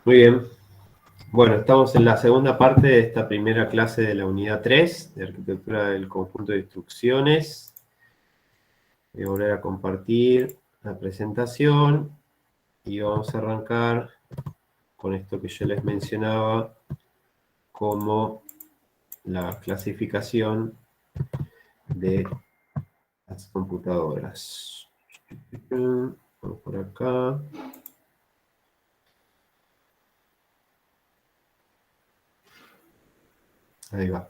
Muy bien. Bueno, estamos en la segunda parte de esta primera clase de la unidad 3, de arquitectura del conjunto de instrucciones. Voy a volver a compartir la presentación y vamos a arrancar con esto que yo les mencionaba como la clasificación de las computadoras. Vamos por acá. Ahí va.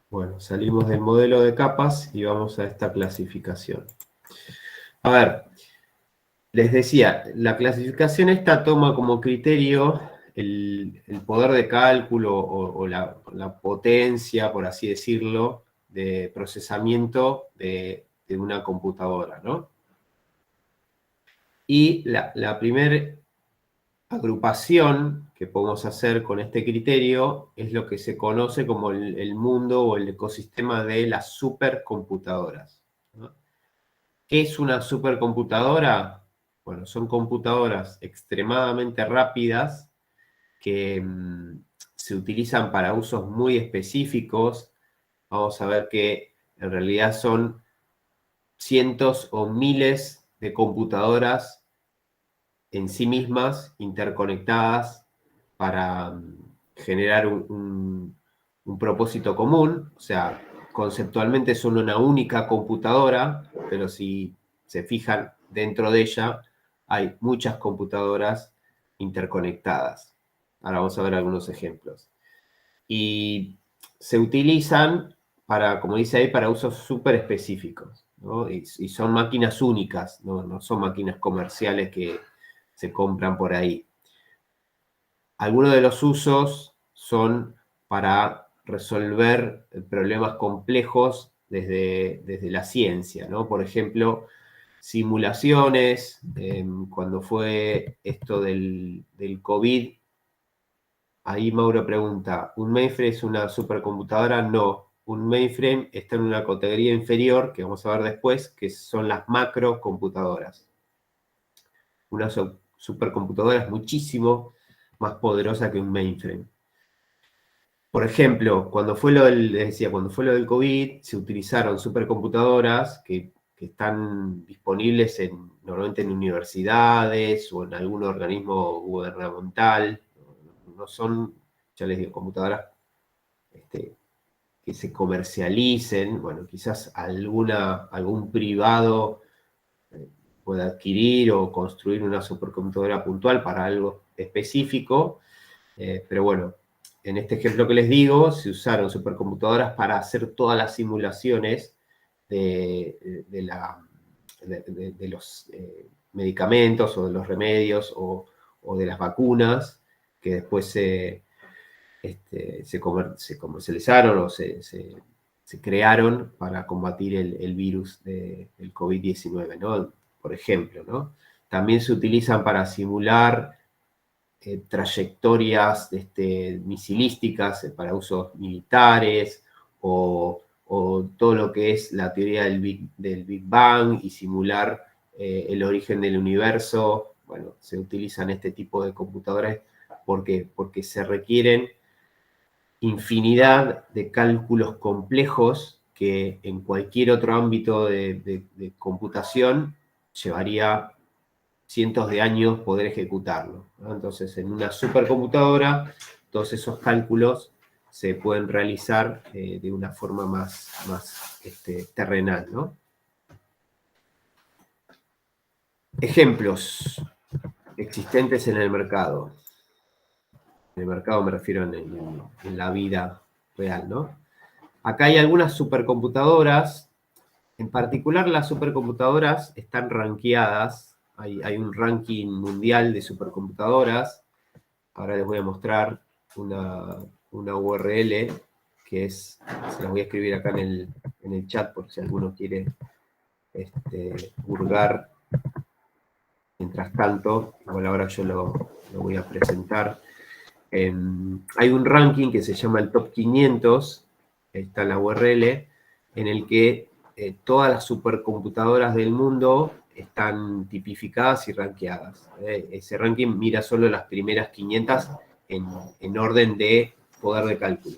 Bueno, salimos del modelo de capas y vamos a esta clasificación. A ver, les decía, la clasificación esta toma como criterio el poder de cálculo o la potencia, por así decirlo, de procesamiento de una computadora, ¿no? Y la primera agrupación que podemos hacer con este criterio es lo que se conoce como el mundo o el ecosistema de las supercomputadoras, ¿no? ¿Qué es una supercomputadora? Bueno, son computadoras extremadamente rápidas que se utilizan para usos muy específicos. Vamos a ver que en realidad son cientos o miles de computadoras en sí mismas interconectadas para generar un propósito común. O sea, conceptualmente son una única computadora, pero si se fijan dentro de ella hay muchas computadoras interconectadas. Ahora vamos a ver algunos ejemplos. Y se utilizan para, como dice ahí, para usos súper específicos, ¿no? Y son máquinas únicas, no son máquinas comerciales que se compran por ahí. Algunos de los usos son para resolver problemas complejos desde la ciencia, ¿no? Por ejemplo, simulaciones, cuando fue esto del COVID, ahí Mauro pregunta, ¿un mainframe es una supercomputadora? No, un mainframe está en una categoría inferior, que vamos a ver después, que son las macrocomputadoras. Una supercomputadora es muchísimo más poderosa que un mainframe. Por ejemplo, cuando fue lo del COVID, se utilizaron supercomputadoras que están disponibles normalmente en universidades o en algún organismo gubernamental. No son, ya les digo, computadoras que se comercialicen. Bueno, quizás algún privado pueda adquirir o construir una supercomputadora puntual para algo específico, pero bueno, en este ejemplo que les digo, se usaron supercomputadoras para hacer todas las simulaciones de los medicamentos o de los remedios o de las vacunas que después se comercializaron o se crearon para combatir el virus del COVID-19, ¿no? Por ejemplo, ¿no? También se utilizan para simular trayectorias misilísticas para usos militares o todo lo que es la teoría del Big Bang y simular el origen del universo. Bueno, se utilizan este tipo de computadoras porque se requieren infinidad de cálculos complejos que en cualquier otro ámbito de computación llevaría cientos de años poder ejecutarlo, ¿no? Entonces, en una supercomputadora, todos esos cálculos se pueden realizar de una forma más terrenal, ¿no? Ejemplos existentes en el mercado. En el mercado me refiero en la vida real, ¿no? Acá hay algunas supercomputadoras. En particular, las supercomputadoras están rankeadas. Hay un ranking mundial de supercomputadoras. Ahora les voy a mostrar una URL que es, se las voy a escribir acá en el chat por si alguno quiere hurgar. Mientras tanto, igual ahora yo lo voy a presentar. Hay un ranking que se llama el Top 500, está en la URL, en el que todas las supercomputadoras del mundo están tipificadas y rankeadas. Ese ranking mira solo las primeras 500 en orden de poder de cálculo.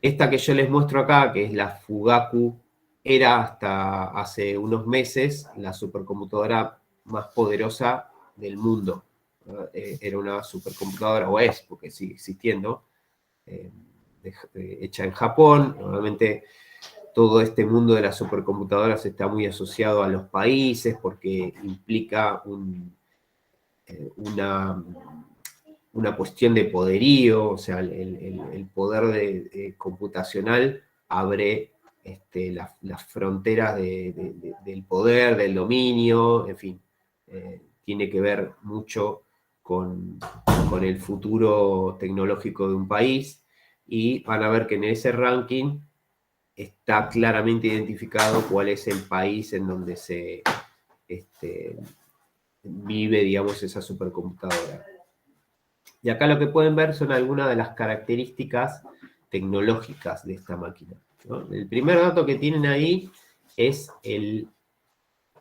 Esta que yo les muestro acá, que es la Fugaku, era hasta hace unos meses la supercomputadora más poderosa del mundo. Era una supercomputadora, o es, porque sigue existiendo, hecha en Japón. Normalmente todo este mundo de las supercomputadoras está muy asociado a los países porque implica una cuestión de poderío, o sea, el poder computacional abre las fronteras del poder, del dominio, en fin, tiene que ver mucho con el futuro tecnológico de un país, y van a ver que en ese ranking está claramente identificado cuál es el país en donde se vive, digamos, esa supercomputadora. Y acá lo que pueden ver son algunas de las características tecnológicas de esta máquina, ¿no? El primer dato que tienen ahí es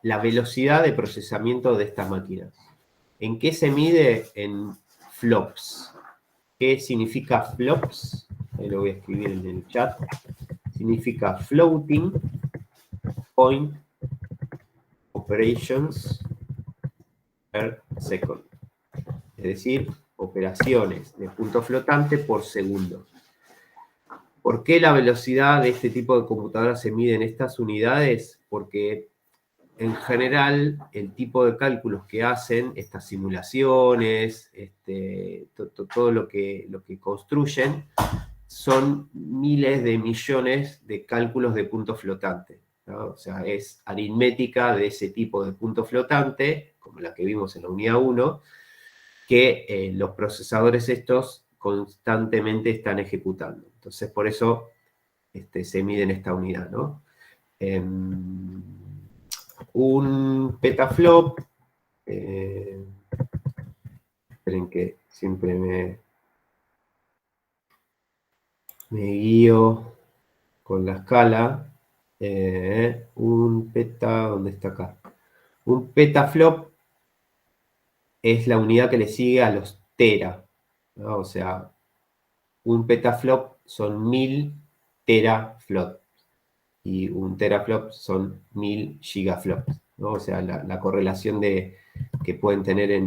la velocidad de procesamiento de estas máquinas. ¿En qué se mide? En flops. ¿Qué significa flops? Ahí lo voy a escribir en el chat. Significa floating point operations per second. Es decir, operaciones de punto flotante por segundo. ¿Por qué la velocidad de este tipo de computadoras se mide en estas unidades? Porque en general el tipo de cálculos que hacen, estas simulaciones, todo lo que construyen, son miles de millones de cálculos de punto flotante, ¿no? O sea, es aritmética de ese tipo de punto flotante, como la que vimos en la unidad 1, que los procesadores estos constantemente están ejecutando. Entonces, por eso se mide en esta unidad, ¿no? Un petaflop, esperen que siempre me guío con la escala. ¿Dónde está acá? Un petaflop es la unidad que le sigue a los tera, ¿no? O sea, un petaflop son 1000 teraflops y un teraflop son 1000 gigaflops, ¿no? O sea, la correlación que pueden tener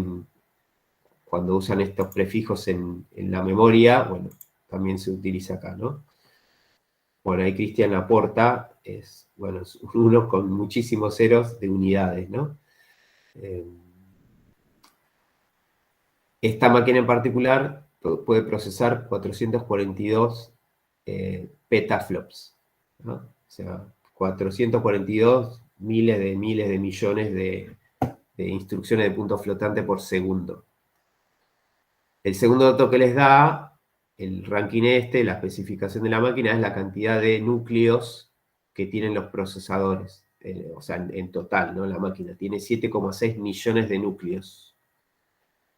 cuando usan estos prefijos en la memoria, bueno, también se utiliza acá, ¿no? Bueno, ahí Cristian aporta, bueno, es uno con muchísimos ceros de unidades, ¿no? Esta máquina en particular puede procesar 442 petaflops, ¿no? O sea, 442 miles de millones de instrucciones de punto flotante por segundo. El segundo dato que les da el ranking la especificación de la máquina, es la cantidad de núcleos que tienen los procesadores. O sea, en total, ¿no? La máquina tiene 7,6 millones de núcleos.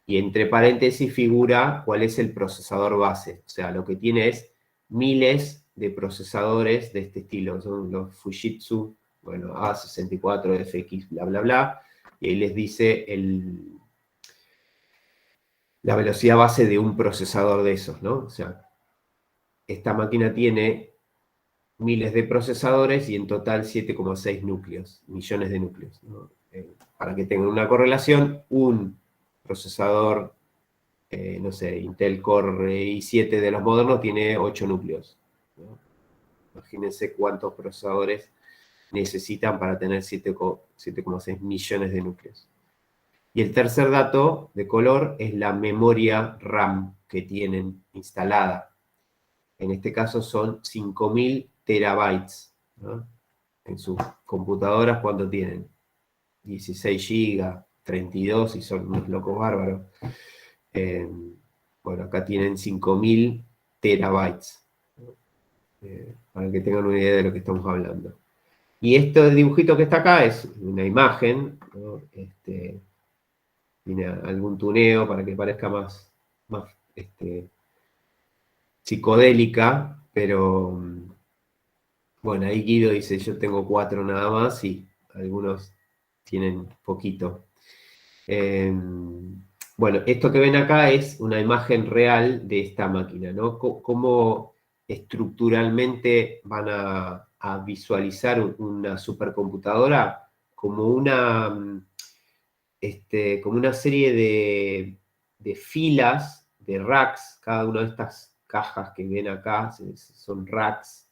Y entre paréntesis figura cuál es el procesador base. O sea, lo que tiene es miles de procesadores de este estilo. Son los Fujitsu, bueno, A64, FX, bla, bla, bla. Y ahí les dice la velocidad base de un procesador de esos, ¿no? O sea, esta máquina tiene miles de procesadores y en total 7,6 núcleos, millones de núcleos, ¿no? Para que tengan una correlación, un procesador, no sé, Intel Core i7 de los modernos tiene 8 núcleos, ¿no? Imagínense cuántos procesadores necesitan para tener 7,6 millones de núcleos. Y el tercer dato de color es la memoria RAM que tienen instalada. En este caso son 5000 terabytes, ¿no? En sus computadoras cuando tienen 16 GB, 32 y son unos locos bárbaros. Bueno, acá tienen 5000 terabytes, ¿no? Para que tengan una idea de lo que estamos hablando. Y este dibujito que está acá es una imagen, ¿no? Tiene algún tuneo para que parezca más psicodélica, pero bueno, ahí Guido dice, yo tengo 4 nada más, y algunos tienen poquito. Bueno, esto que ven acá es una imagen real de esta máquina, ¿no? Cómo estructuralmente van a visualizar una supercomputadora como como una serie de filas, de racks. Cada una de estas cajas que ven acá son racks,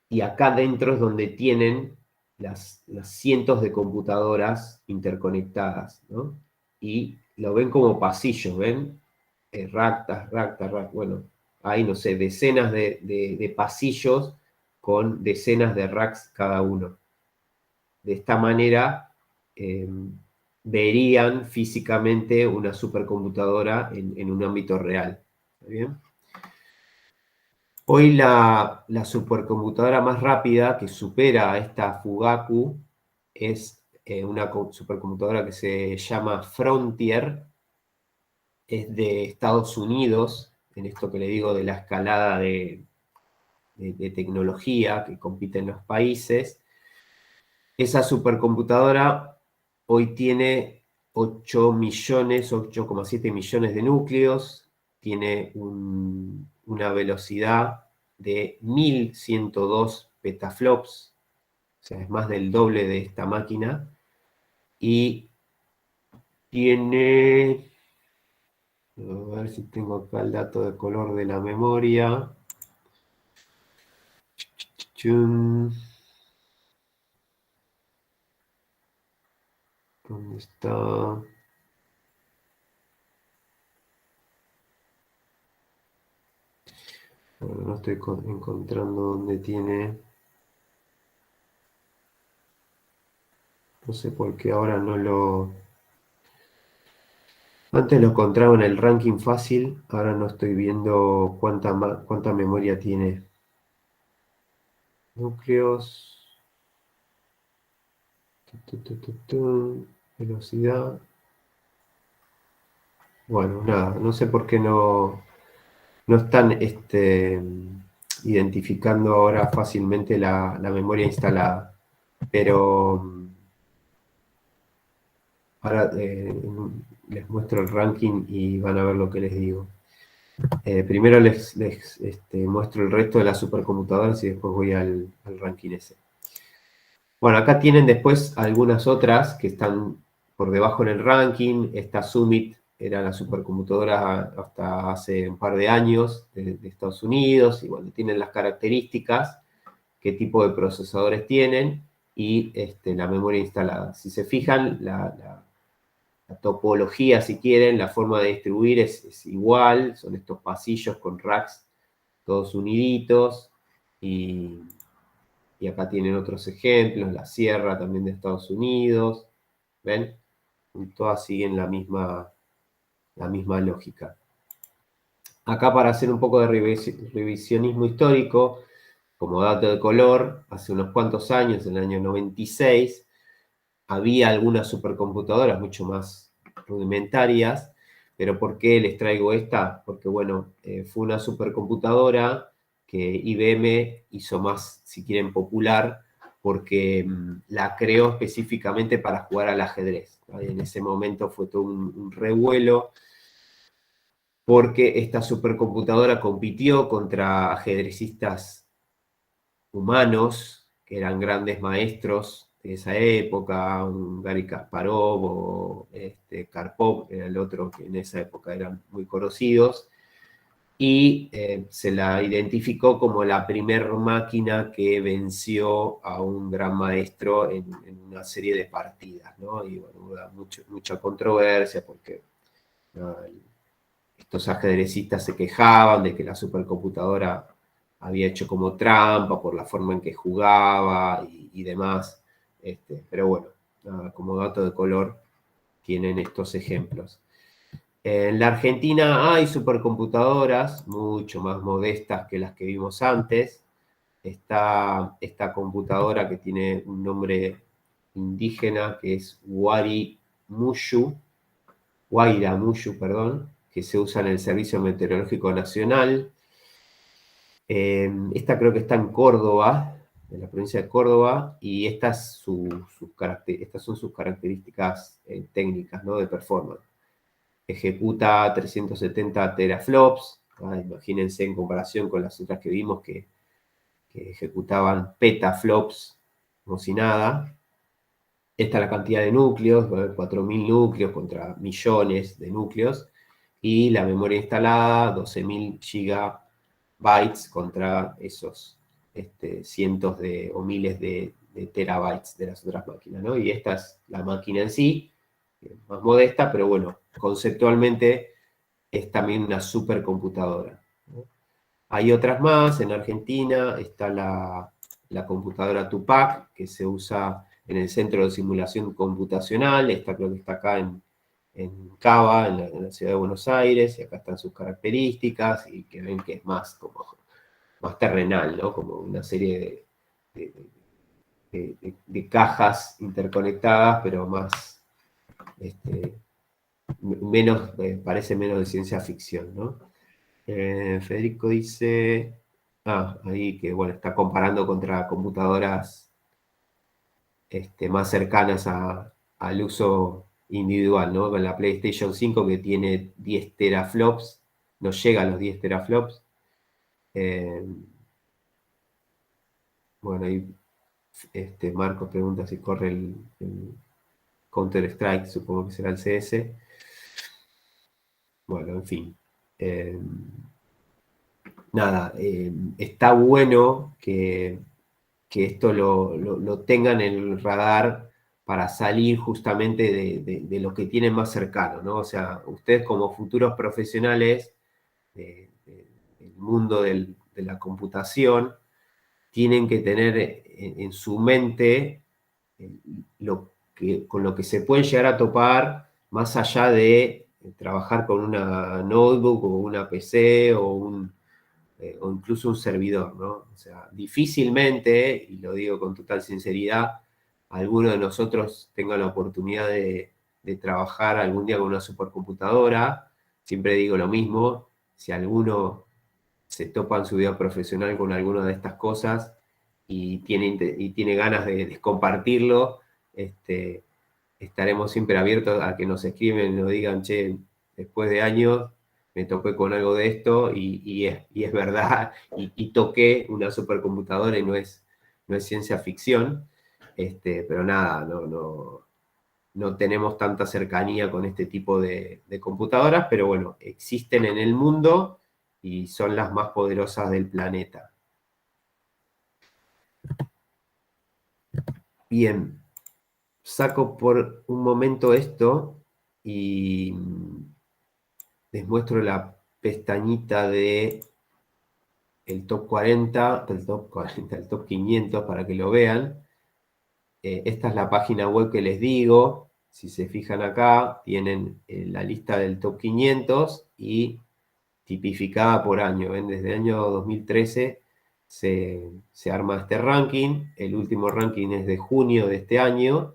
y acá dentro es donde tienen las cientos de computadoras interconectadas, ¿no? Y lo ven como pasillos, ¿ven? Rack tras rack tras rack. Bueno, hay, no sé, decenas de pasillos con decenas de racks cada uno. De esta manera verían físicamente una supercomputadora en un ámbito real. ¿Está bien? Hoy la supercomputadora más rápida que supera a esta Fugaku es una supercomputadora que se llama Frontier. Es de Estados Unidos, en esto que le digo de la escalada de tecnología que compiten los países. Esa supercomputadora hoy tiene 8 millones, 8,7 millones de núcleos, tiene una velocidad de 1102 petaflops, o sea, es más del doble de esta máquina, y tiene, a ver si tengo acá el dato de color de la memoria. ¿Dónde está? Bueno, no estoy encontrando dónde tiene. No sé por qué ahora no lo... Antes lo encontraba en el ranking fácil, ahora no estoy viendo cuánta memoria tiene. Núcleos. Velocidad. Bueno, nada, no sé por qué no están identificando ahora fácilmente la memoria instalada. Pero ahora les muestro el ranking y van a ver lo que les digo. Primero les muestro el resto de las supercomputadoras y después voy al ranking ese. Bueno, acá tienen después algunas otras que están por debajo en el ranking. Esta Summit era la supercomputadora hasta hace un par de años de Estados Unidos, y bueno, tienen las características, qué tipo de procesadores tienen y la memoria instalada. Si se fijan, la topología, si quieren, la forma de distribuir es igual, son estos pasillos con racks todos uniditos, y acá tienen otros ejemplos, la Sierra también de Estados Unidos, ¿ven? Todas siguen la misma lógica. Acá, para hacer un poco de revisionismo histórico, como dato de color, hace unos cuantos años, en el año 96, había algunas supercomputadoras mucho más rudimentarias. Pero ¿por qué les traigo esta? Porque, bueno, fue una supercomputadora que IBM hizo más, si quieren, popular, porque la creó específicamente para jugar al ajedrez, ¿no? En ese momento fue todo un revuelo, porque esta supercomputadora compitió contra ajedrecistas humanos, que eran grandes maestros de esa época, un Garry Kasparov o Karpov, era el otro que en esa época eran muy conocidos, y se la identificó como la primer máquina que venció a un gran maestro en una serie de partidas, ¿no? Y bueno, hubo mucha controversia porque ¿no? Estos ajedrecistas se quejaban de que la supercomputadora había hecho como trampa por la forma en que jugaba y demás. Pero bueno, nada, como dato de color tienen estos ejemplos. En la Argentina hay supercomputadoras mucho más modestas que las que vimos antes. Está esta computadora que tiene un nombre indígena, que es Guaira Mushu, perdón, que se usa en el Servicio Meteorológico Nacional. Esta creo que está en Córdoba, la provincia de Córdoba, y estas son sus características técnicas, ¿no? De performance. Ejecuta 370 teraflops, imagínense en comparación con las otras que vimos que ejecutaban petaflops, como si nada. Esta es la cantidad de núcleos, 4.000 núcleos contra millones de núcleos, y la memoria instalada, 12.000 gigabytes contra esos cientos o miles de terabytes de las otras máquinas, ¿no? Y esta es la máquina en sí, más modesta, pero bueno, conceptualmente es también una supercomputadora, ¿no? Hay otras más, en Argentina está la computadora Tupac, que se usa en el Centro de Simulación Computacional, esta creo que está acá en Cava, en la ciudad de Buenos Aires, y acá están sus características, y que ven que es más terrenal, ¿no? Como una serie de, de cajas interconectadas, pero más, parece menos de ciencia ficción, ¿no? Federico dice, ahí que bueno, está comparando contra computadoras más cercanas al uso individual, ¿no? Con la PlayStation 5 que tiene 10 teraflops, no llega a los 10 teraflops. Eh, bueno, ahí Marcos pregunta si corre el Counter-Strike, supongo que será el CS. Bueno, en fin. Nada, está bueno que esto lo tengan en el radar para salir justamente de lo que tienen más cercano, ¿no? O sea, ustedes como futuros profesionales del mundo de la computación tienen que tener en su mente con lo que se pueden llegar a topar más allá de trabajar con una notebook o una PC o incluso un servidor, ¿no? O sea, difícilmente, y lo digo con total sinceridad, alguno de nosotros tenga la oportunidad de trabajar algún día con una supercomputadora. Siempre digo lo mismo, si alguno se topa en su vida profesional con alguna de estas cosas y tiene ganas de compartirlo, estaremos siempre abiertos a que nos escriben y nos digan, che, después de años me topé con algo de esto y es verdad, y toqué una supercomputadora y no es ciencia ficción, pero nada, no tenemos tanta cercanía con este tipo de computadoras, pero bueno, existen en el mundo y son las más poderosas del planeta. Bien, saco por un momento esto y les muestro la pestañita de el top 40, el top 500 para que lo vean. Esta es la página web que les digo. Si se fijan acá, tienen la lista del top 500 y tipificada por año. ¿Ven? Desde el año 2013 se arma este ranking. El último ranking es de junio de este año.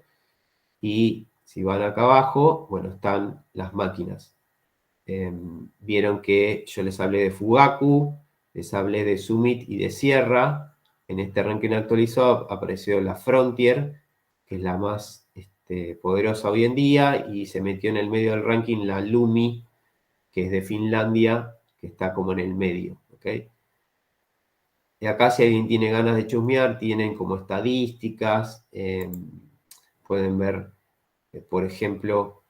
Y si van acá abajo, bueno, están las máquinas. Vieron que yo les hablé de Fugaku, les hablé de Summit y de Sierra. En este ranking actualizado apareció la Frontier, que es la más poderosa hoy en día, y se metió en el medio del ranking la Lumi, que es de Finlandia, que está como en el medio. ¿Okay? Y acá si alguien tiene ganas de chusmear, tienen como estadísticas, pueden ver, por ejemplo,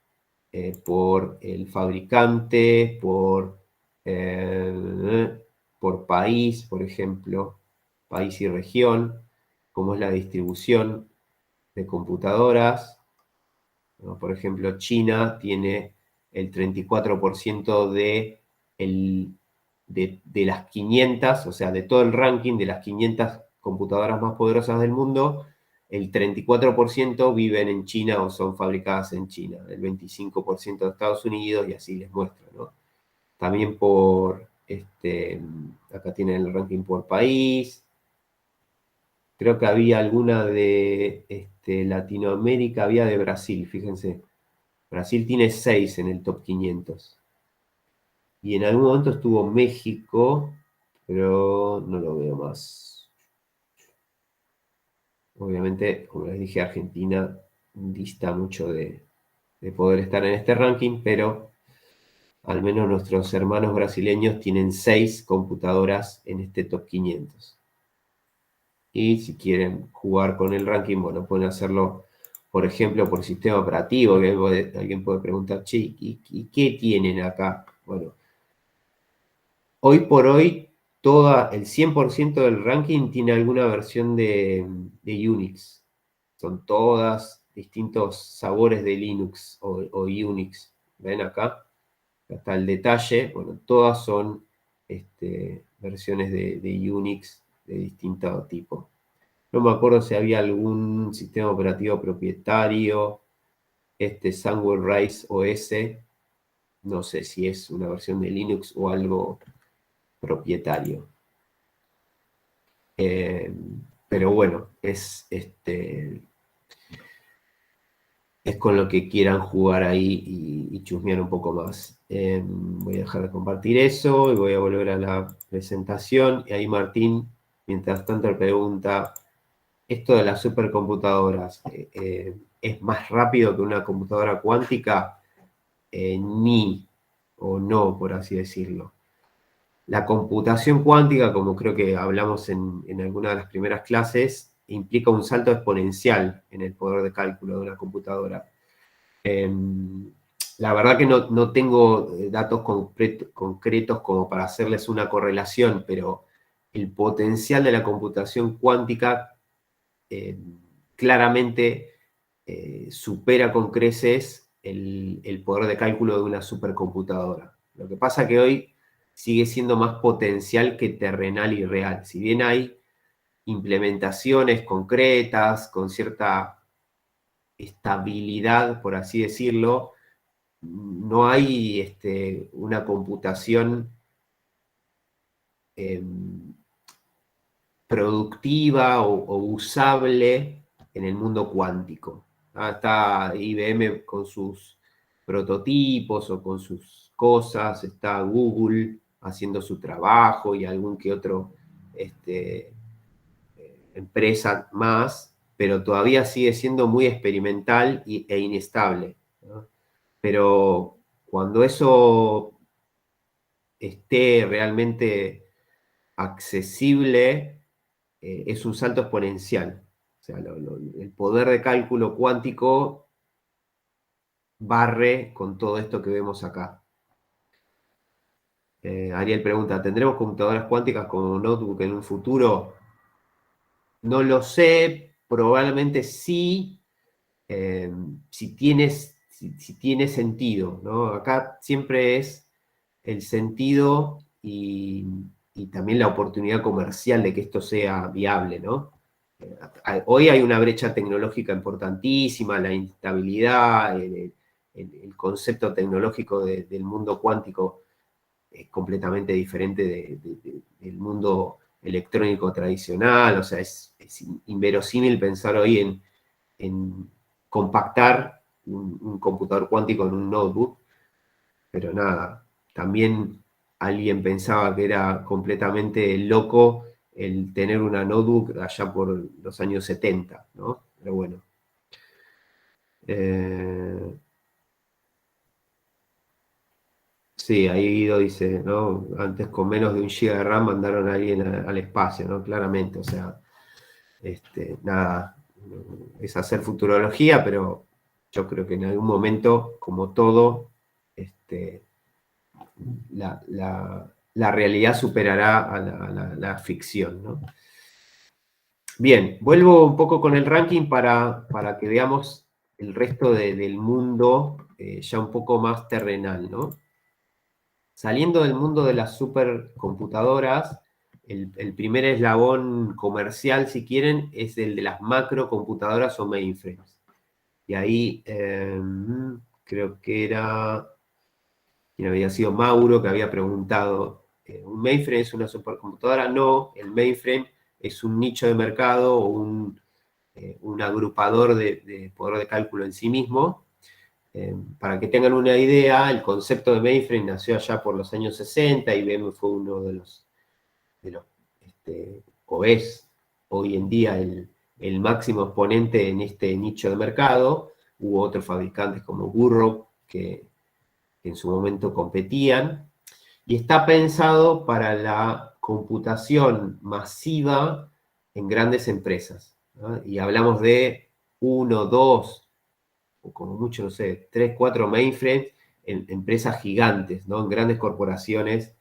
por el fabricante, por país, por ejemplo, país y región, cómo es la distribución de computadoras, ¿no? Por ejemplo, China tiene el 34% de las 500, o sea, de todo el ranking de las 500 computadoras más poderosas del mundo, el 34% viven en China o son fabricadas en China, el 25% de Estados Unidos y así les muestro, ¿no? También acá tienen el ranking por país. Creo que había alguna de Latinoamérica, había de Brasil, fíjense. Brasil tiene 6 en el top 500. Y en algún momento estuvo México, pero no lo veo más. Obviamente, como les dije, Argentina dista mucho de poder estar en este ranking, pero al menos nuestros hermanos brasileños tienen 6 computadoras en este top 500. Y si quieren jugar con el ranking, bueno, pueden hacerlo, por ejemplo, por sistema operativo, que alguien puede preguntar, che, ¿y qué tienen acá? Bueno, hoy por hoy, el 100% del ranking tiene alguna versión de Unix. Son todas distintos sabores de Linux o Unix. ¿Ven acá? Acá está el detalle. Bueno, todas son versiones de Unix de distinto tipo. No me acuerdo si había algún sistema operativo propietario, Sunwell Rise OS. No sé si es una versión de Linux o algo propietario. Pero bueno, es con lo que quieran jugar ahí y chusmear un poco más. Voy a dejar de compartir eso y voy a volver a la presentación. Y ahí Martín, mientras tanto, le pregunta, ¿esto de las supercomputadoras es más rápido que una computadora cuántica? Ni o no, por así decirlo. La computación cuántica, como creo que hablamos en alguna de las primeras clases, implica un salto exponencial en el poder de cálculo de una computadora. La verdad que no tengo datos concretos como para hacerles una correlación, pero el potencial de la computación cuántica claramente supera con creces el poder de cálculo de una supercomputadora. Lo que pasa que hoy sigue siendo más potencial que terrenal y real. Si bien hay implementaciones concretas, con cierta estabilidad, por así decirlo, no hay una computación eh, productiva o usable en el mundo cuántico. Está IBM con sus prototipos o con sus cosas, está Google haciendo su trabajo y algún que otro empresa más, pero todavía sigue siendo muy experimental e inestable, ¿no? Pero cuando eso esté realmente accesible, es un salto exponencial. O sea, el poder de cálculo cuántico barre con todo esto que vemos acá. Ariel pregunta, ¿tendremos computadoras cuánticas como notebook en un futuro? No lo sé, probablemente sí, si tiene sentido, ¿no? Acá siempre es el sentido y también la oportunidad comercial de que esto sea viable, ¿no? Hoy hay una brecha tecnológica importantísima, la instabilidad, el concepto tecnológico del mundo cuántico es completamente diferente del mundo electrónico tradicional, o sea, es inverosímil pensar hoy en compactar un computador cuántico en un notebook, pero nada, también alguien pensaba que era completamente loco el tener una notebook allá por los años 70, ¿no? Pero bueno. Sí, ahí Guido dice, ¿no? Antes con menos de 1 GB de RAM mandaron a alguien al espacio, ¿no? Claramente, o sea, nada, es hacer futurología, pero yo creo que en algún momento, como todo, la realidad superará a la ficción, ¿no? Bien, vuelvo un poco con el ranking para que veamos el resto del mundo ya un poco más terrenal, ¿no? Saliendo del mundo de las supercomputadoras, el primer eslabón comercial, si quieren, es el de las macrocomputadoras o mainframes. Y ahí creo que era, quien había sido Mauro, que había preguntado, ¿un mainframe es una supercomputadora? No, el mainframe es un nicho de mercado o un agrupador de poder de cálculo en sí mismo. Para que tengan una idea, el concepto de mainframe nació allá por los años 60, IBM fue uno de los o es hoy en día el máximo exponente en este nicho de mercado. Hubo otros fabricantes como Burroughs que en su momento competían. Y está pensado para la computación masiva en grandes empresas, ¿no? Y hablamos de uno, dos, o como mucho, no sé, tres, cuatro mainframes en empresas gigantes, ¿no? En grandes corporaciones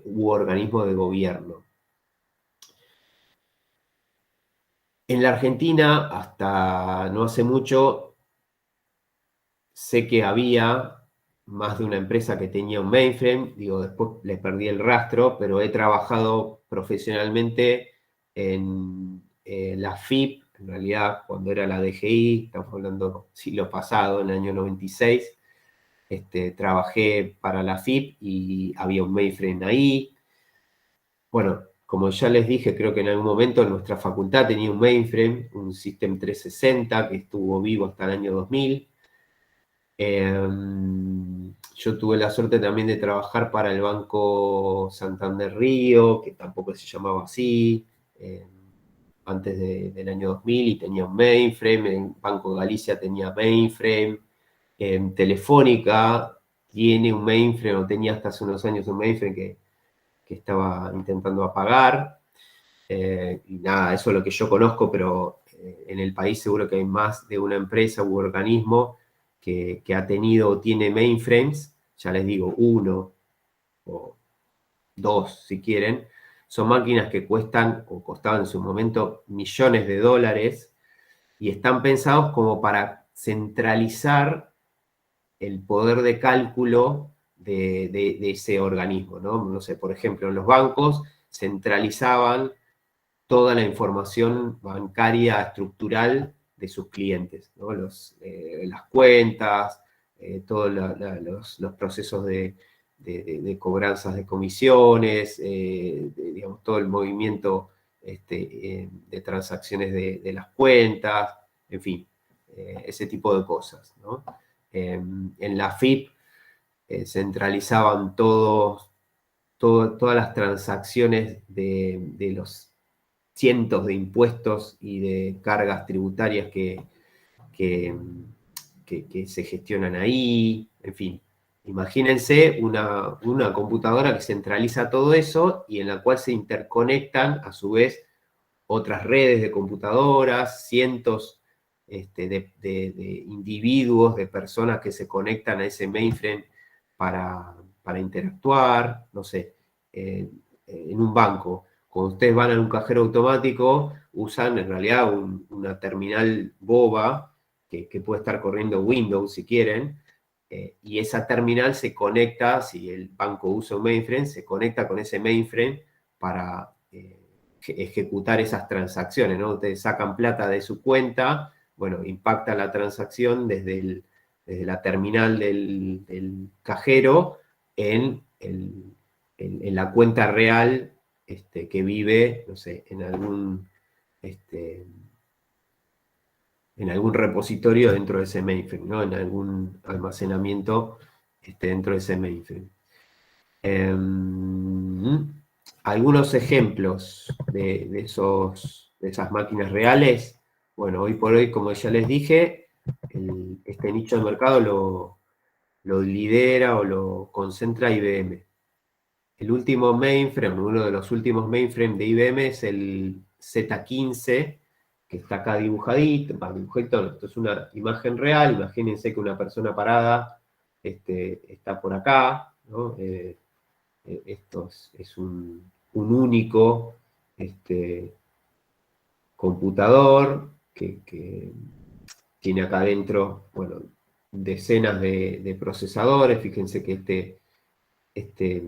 u organismos de gobierno. En la Argentina, hasta no hace mucho, sé que había más de una empresa que tenía un mainframe, digo, después le perdí el rastro, pero he trabajado profesionalmente en la FIP, en realidad cuando era la DGI, estamos hablando siglo pasado, en el año 96, trabajé para la FIP y había un mainframe ahí. Bueno, como ya les dije, creo que en algún momento nuestra facultad tenía un mainframe, un System 360 que estuvo vivo hasta el año 2000. Yo tuve la suerte también de trabajar para el Banco Santander Río, que tampoco se llamaba así, antes del año 2000, y tenía un mainframe. En Banco Galicia tenía mainframe. Telefónica tiene un mainframe, o tenía hasta hace unos años un mainframe que estaba intentando apagar. Y nada, eso es lo que yo conozco, pero en el país seguro que hay más de una empresa u organismo que ha tenido o tiene mainframes, ya les digo, uno o dos si quieren. Son máquinas que cuestan o costaban en su momento millones de dólares y están pensados como para centralizar el poder de cálculo de ese organismo, ¿no? No sé, por ejemplo, en los bancos centralizaban toda la información bancaria estructural de sus clientes, ¿no? Las cuentas, todos los procesos de cobranzas de comisiones, digamos, todo el movimiento de transacciones de las cuentas, en fin, ese tipo de cosas, ¿no? En la FIP centralizaban todas las transacciones de los cientos de impuestos y de cargas tributarias que, que se gestionan ahí, en fin. Imagínense una computadora que centraliza todo eso y en la cual se interconectan a su vez otras redes de computadoras, cientos de individuos, de personas que se conectan a ese mainframe para interactuar, no sé, en un banco. Cuando ustedes van a un cajero automático, usan en realidad una terminal boba que puede estar corriendo Windows si quieren, y esa terminal se conecta, si el banco usa un mainframe, se conecta con ese mainframe para ejecutar esas transacciones, ¿no? Ustedes sacan plata de su cuenta, bueno, impacta la transacción desde la terminal del cajero en la cuenta real que vive, no sé, en algún repositorio dentro de ese mainframe, ¿no? En algún almacenamiento dentro de ese mainframe. Algunos ejemplos de esas máquinas reales. Bueno, hoy por hoy, como ya les dije, este nicho de mercado lo lidera o lo concentra IBM. El último mainframe, uno de los últimos mainframes de IBM es el Z15, que está acá dibujadito. Dibujadito, esto es una imagen real. Imagínense que una persona parada está por acá, ¿no? Esto es un único computador que tiene acá adentro, bueno, decenas de procesadores. Fíjense que este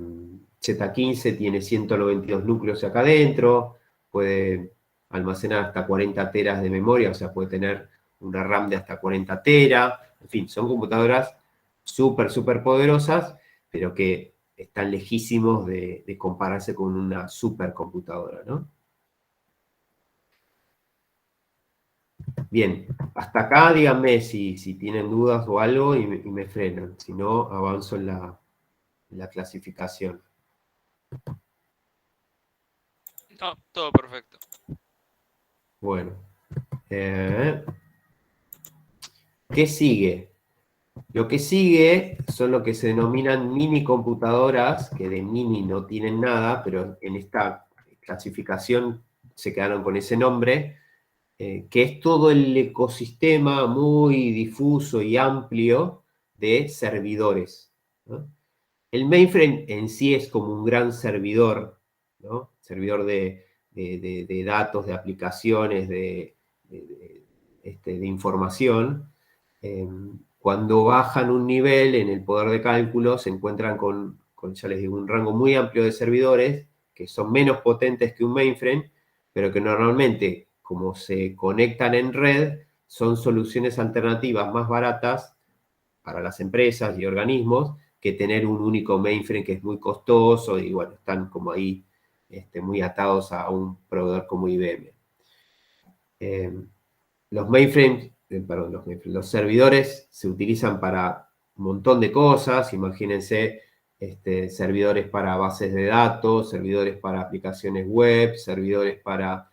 Z15 tiene 192 núcleos acá adentro, puede almacenar hasta 40 teras de memoria, o sea, puede tener una RAM de hasta 40 teras. En fin, son computadoras súper poderosas, pero que están lejísimos de compararse con una supercomputadora, ¿no? Bien, hasta acá díganme si tienen dudas o algo y me frenan, si no avanzo en la clasificación. No, todo perfecto. Bueno, ¿qué sigue? Lo que sigue son lo que se denominan mini computadoras, que de mini no tienen nada, pero en esta clasificación se quedaron con ese nombre, que es todo el ecosistema muy difuso y amplio de servidores, ¿no? El mainframe en sí es como un gran servidor, ¿no? Servidor de datos, de aplicaciones, de información. Cuando bajan un nivel en el poder de cálculo, se encuentran con, ya les digo, un rango muy amplio de servidores que son menos potentes que un mainframe, pero que normalmente, como se conectan en red, son soluciones alternativas más baratas para las empresas y organismos que tener un único mainframe que es muy costoso y bueno, están como ahí muy atados a un proveedor como IBM. Los mainframes, perdón, los servidores se utilizan para un montón de cosas, imagínense servidores para bases de datos, servidores para aplicaciones web, servidores para,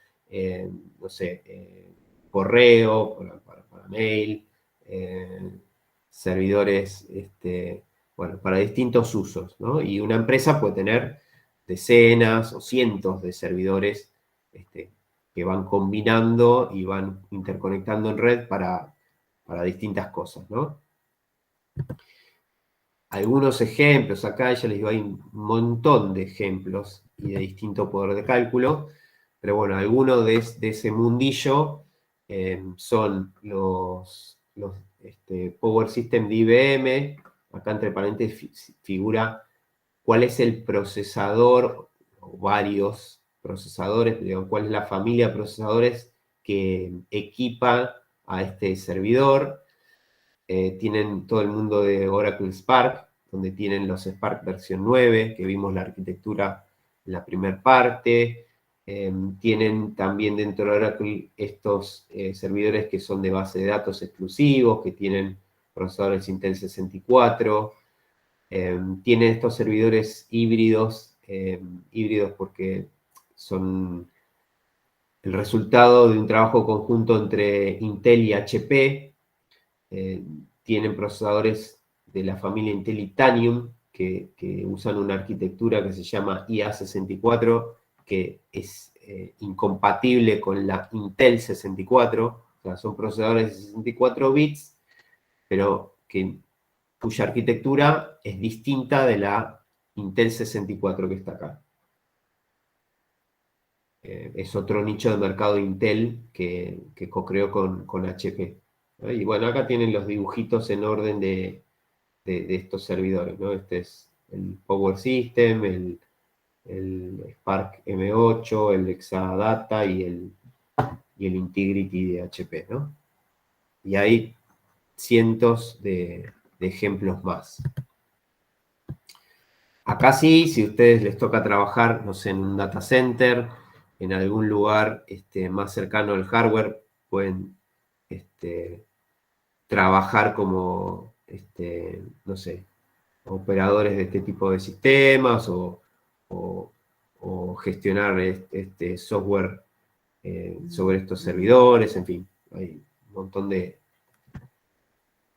no sé, correo, para mail, servidores, bueno, para distintos usos, ¿no? Y una empresa puede tener decenas o cientos de servidores que van combinando y van interconectando en red para distintas cosas, ¿no? Algunos ejemplos, acá ya les digo, hay un montón de ejemplos y de distinto poder de cálculo, pero bueno, algunos de ese mundillo son los Power System de IBM, acá entre paréntesis figura cuál es el procesador, o varios procesadores, digamos, cuál es la familia de procesadores que equipa a este servidor. Tienen todo el mundo de Oracle Spark, donde tienen los Spark versión 9, que vimos la arquitectura en la primera parte. Tienen también dentro de Oracle estos servidores que son de base de datos exclusivos, que tienen procesadores Intel 64. Tienen estos servidores híbridos, híbridos porque son el resultado de un trabajo conjunto entre Intel y HP. Tienen procesadores de la familia Intel Itanium que usan una arquitectura que se llama IA64, que es incompatible con la Intel 64. O sea, son procesadores de 64 bits, pero cuya arquitectura es distinta de la Intel 64 que está acá. Es otro nicho de mercado Intel que co-creó con HP. ¿No? Y bueno, acá tienen los dibujitos en orden de estos servidores, ¿no? Este es el Power System, el Spark M8, el Exadata y el Integrity de HP, ¿no? Y hay cientos de ejemplos más. Acá sí, si a ustedes les toca trabajar, no sé, en un data center, en algún lugar más cercano al hardware, pueden trabajar como, no sé, operadores de este tipo de sistemas o- o gestionar este software sobre estos servidores, en fin, hay un montón de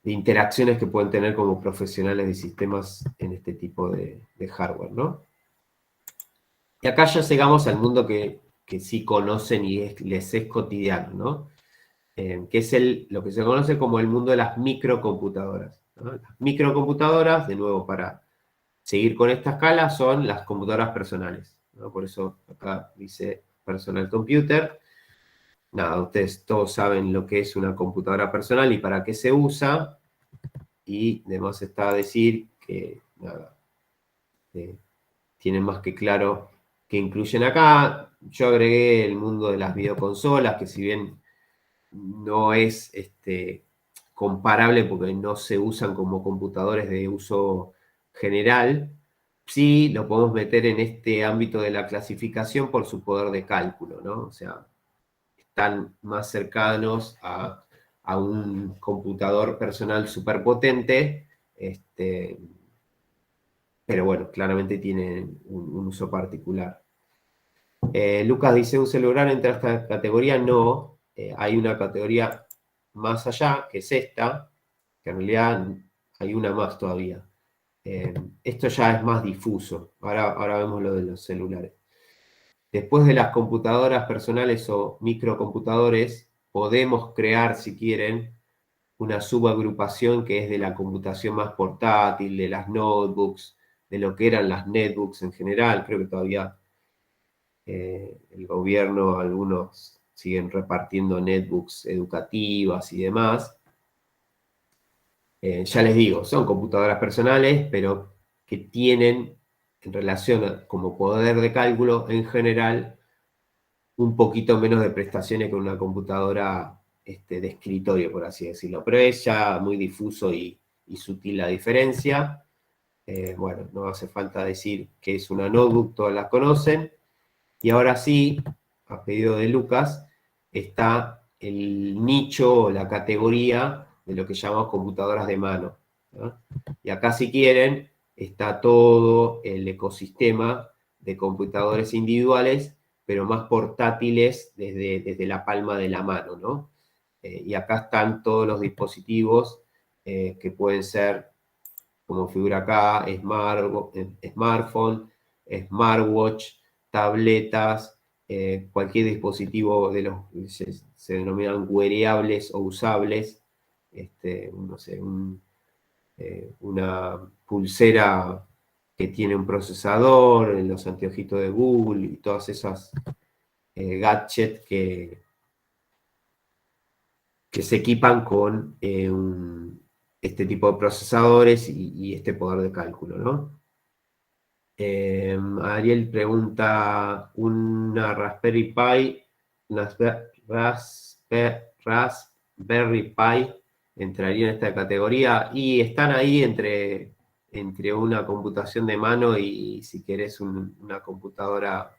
interacciones que pueden tener como profesionales de sistemas en este tipo de hardware, ¿no? Y acá ya llegamos al mundo que sí conocen y les es cotidiano, ¿no? Que es lo que se conoce como el mundo de las microcomputadoras, ¿no? Las microcomputadoras, de nuevo, para seguir con esta escala, son las computadoras personales, ¿no? Por eso acá dice personal computer. Nada, ustedes todos saben lo que es una computadora personal y para qué se usa. Y además está a decir que, nada, tienen más que claro que incluyen acá. Yo agregué el mundo de las videoconsolas, que si bien no es comparable porque no se usan como computadores de uso general, sí lo podemos meter en este ámbito de la clasificación por su poder de cálculo, ¿no? O sea, están más cercanos a un computador personal superpotente, pero bueno, claramente tienen un uso particular. Lucas dice, ¿un celular entra a esta categoría? No, hay una categoría más allá, que es esta, que en realidad hay una más todavía. Esto ya es más difuso. Ahora vemos lo de los celulares. Después de las computadoras personales o microcomputadores, podemos crear, si quieren, una subagrupación que es de la computación más portátil, de las notebooks, de lo que eran las netbooks en general. Creo que todavía el gobierno, algunos siguen repartiendo netbooks educativas y demás. Ya les digo, son computadoras personales, pero que tienen en relación como poder de cálculo en general un poquito menos de prestaciones que una computadora de escritorio, por así decirlo. Pero es ya muy difuso y sutil la diferencia. Bueno, no hace falta decir que es una notebook, todas las conocen. Y ahora sí, a pedido de Lucas, está el nicho o la categoría de lo que llamamos computadoras de mano, ¿no? Y acá, si quieren, está todo el ecosistema de computadores individuales, pero más portátiles desde la palma de la mano, ¿no? Y acá están todos los dispositivos que pueden ser, como figura acá, smartphone, smartwatch, tabletas, cualquier dispositivo de los que se denominan wearables o usables, no sé, una pulsera que tiene un procesador, los anteojitos de Google y todas esas gadgets que se equipan con este tipo de procesadores y este poder de cálculo, ¿no? Ariel pregunta, ¿una Raspberry Pi, una Raspberry Pi entraría en esta categoría? Y están ahí entre una computación de mano y, si querés, una computadora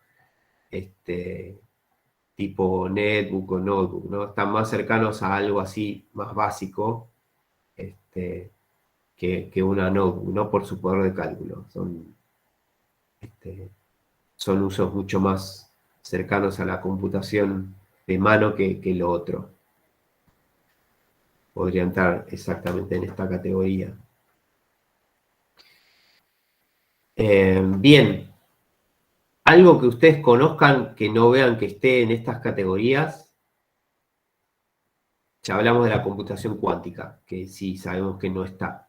tipo netbook o notebook, ¿no? Están más cercanos a algo así, más básico, que una notebook, ¿no? Por su poder de cálculo. Son usos mucho más cercanos a la computación de mano que lo otro. Podría entrar exactamente en esta categoría. Bien. ¿Algo que ustedes conozcan que no vean que esté en estas categorías? Ya hablamos de la computación cuántica, que sí sabemos que no está.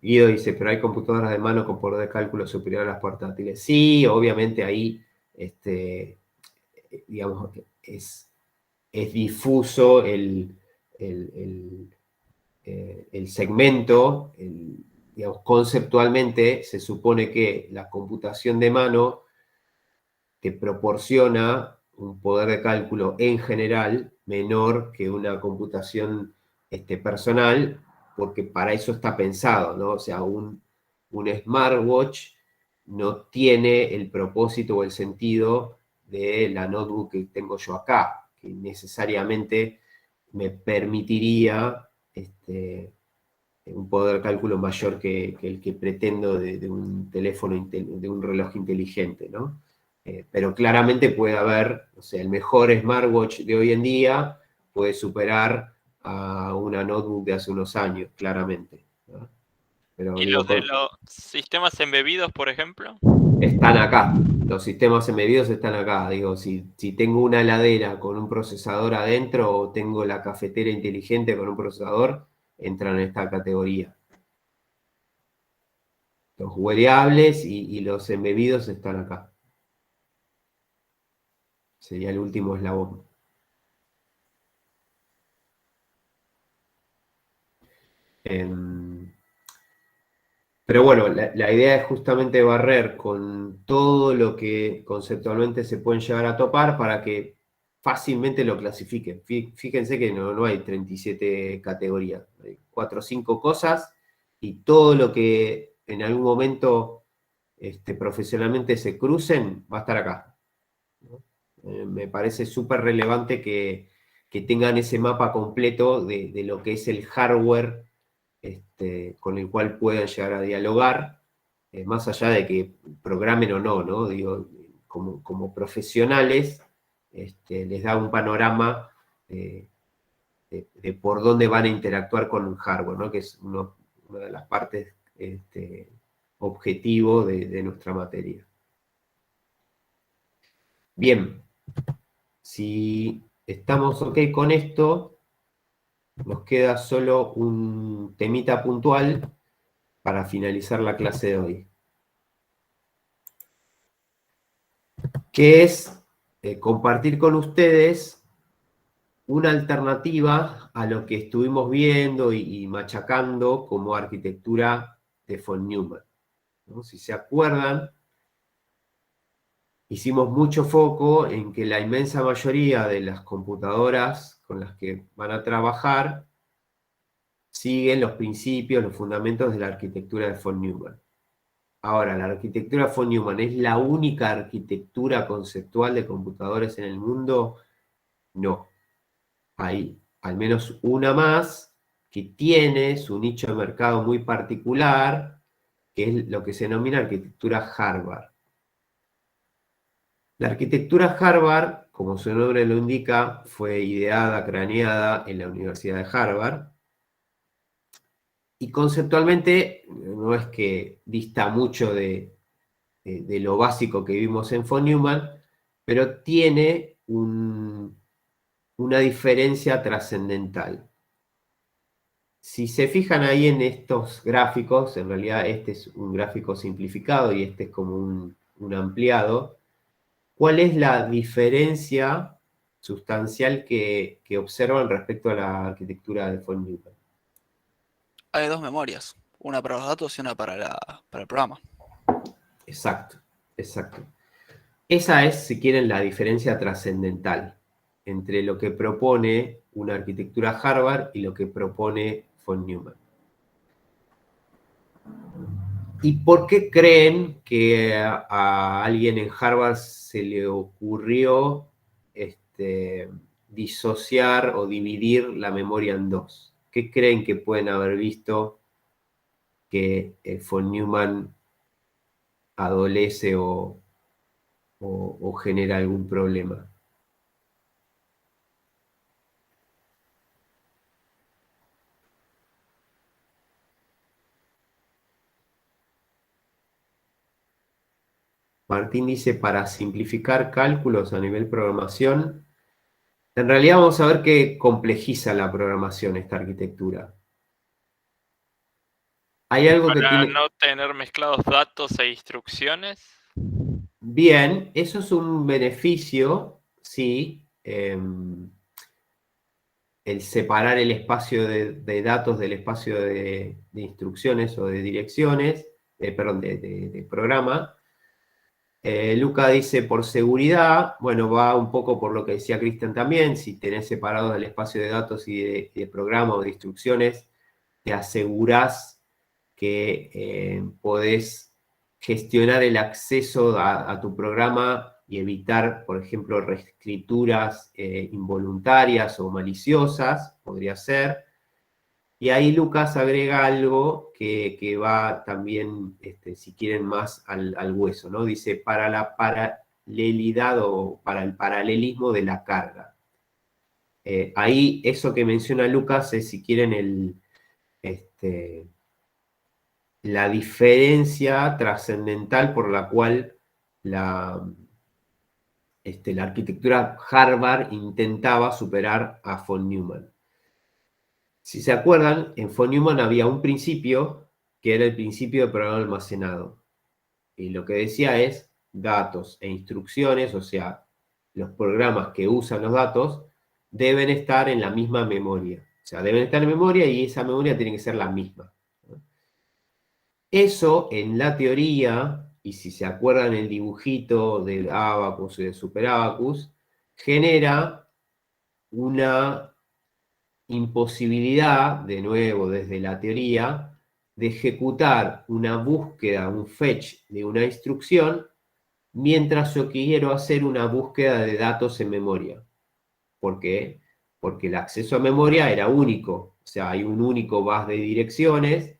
Guido dice, pero hay computadoras de mano con poder de cálculo superior a las portátiles. Sí, obviamente ahí, digamos, es difuso el segmento, digamos, conceptualmente se supone que la computación de mano te proporciona un poder de cálculo en general menor que una computación personal, porque para eso está pensado, ¿no? O sea, un smartwatch no tiene el propósito o el sentido de la notebook que tengo yo acá, que necesariamente me permitiría un poder de cálculo mayor que el que pretendo de un teléfono, de un reloj inteligente, ¿no? Pero claramente puede haber, o sea, el mejor smartwatch de hoy en día puede superar a una notebook de hace unos años, claramente, ¿no? Pero ¿Y digo, los de los sistemas embebidos, por ejemplo? están acá, los sistemas embebidos están acá. Digo, si tengo una heladera con un procesador adentro o tengo la cafetera inteligente con un procesador, entran en esta categoría. Los wearables y los embebidos están acá. Sería el último eslabón. Pero bueno, la idea es justamente barrer con todo lo que conceptualmente se pueden llegar a topar para que fácilmente lo clasifiquen. Fíjense que no hay 37 categorías, hay 4 o 5 cosas y todo lo que en algún momento profesionalmente se crucen va a estar acá, ¿no? Me parece súper relevante que que tengan ese mapa completo de lo que es el hardware con el cual puedan llegar a dialogar, más allá de que programen o no, ¿no? Digo, como profesionales, les da un panorama de por dónde van a interactuar con el hardware, ¿no? Que es una de las partes objetivo de nuestra materia. Bien, si estamos ok con esto, nos queda solo un temita puntual para finalizar la clase de hoy, que es compartir con ustedes una alternativa a lo que estuvimos viendo y machacando como arquitectura de von Neumann, ¿no? Si se acuerdan, hicimos mucho foco en que la inmensa mayoría de las computadoras con las que van a trabajar siguen los principios, los fundamentos de la arquitectura de von Neumann. Ahora, ¿la arquitectura von Neumann es la única arquitectura conceptual de computadores en el mundo? No. Hay al menos una más que tiene su nicho de mercado muy particular, que es lo que se denomina arquitectura Harvard. La arquitectura Harvard, como su nombre lo indica, fue ideada, craneada en la Universidad de Harvard, y conceptualmente no es que dista mucho de lo básico que vimos en von Neumann, pero tiene una diferencia trascendental. Si se fijan ahí en estos gráficos, en realidad este es un gráfico simplificado y este es como un ampliado, ¿cuál es la diferencia sustancial que observan respecto a la arquitectura de von Neumann? Hay dos memorias, una para los datos y una para el programa. Exacto, exacto. Esa es, si quieren, la diferencia trascendental entre lo que propone una arquitectura Harvard y lo que propone von Neumann. ¿Y por qué creen que a alguien en Harvard se le ocurrió disociar o dividir la memoria en dos? ¿Qué creen que pueden haber visto que von Neumann adolece o genera algún problema? Martín dice, para simplificar cálculos a nivel programación. En realidad vamos a ver que complejiza la programación esta arquitectura. Hay algo que Para tiene... no tener mezclados datos e instrucciones. Bien, eso es un beneficio, sí. El separar el espacio de datos del espacio de instrucciones o de direcciones, perdón, de programa. Luca dice, por seguridad, bueno, va un poco por lo que decía Cristian también, si tenés separado el espacio de datos y de programa o de instrucciones, te asegurás que podés gestionar el acceso a tu programa y evitar, por ejemplo, reescrituras involuntarias o maliciosas, podría ser. Y ahí Lucas agrega algo que va también, si quieren, más al hueso, ¿no? Dice, para la paralelidad o para el paralelismo de la carga. Ahí eso que menciona Lucas es, si quieren, la diferencia trascendental por la cual la arquitectura Harvard intentaba superar a von Neumann. Si se acuerdan, en von Neumann había un principio que era el principio de programa almacenado. Y lo que decía es datos e instrucciones, o sea, los programas que usan los datos, deben estar en la misma memoria. O sea, deben estar en memoria y esa memoria tiene que ser la misma. Eso en la teoría, y si se acuerdan el dibujito del Abacus y del Superabacus, genera una imposibilidad, de nuevo desde la teoría, de ejecutar una búsqueda, un fetch de una instrucción, mientras yo quiero hacer una búsqueda de datos en memoria. ¿Por qué? porque el acceso a memoria era único, o sea, hay un único bus de direcciones,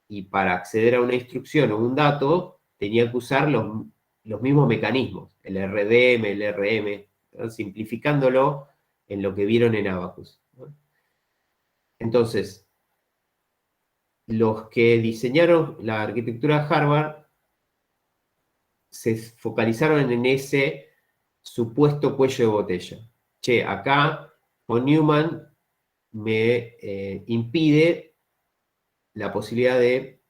y para acceder a una instrucción o un dato, tenía que usar los mismos mecanismos, el RDM, el RM, ¿no? Simplificándolo en lo que vieron en Abacus, ¿no? Entonces, los que diseñaron la arquitectura de Harvard se focalizaron en ese supuesto cuello de botella. Che, acá von Neumann me impide la posibilidad de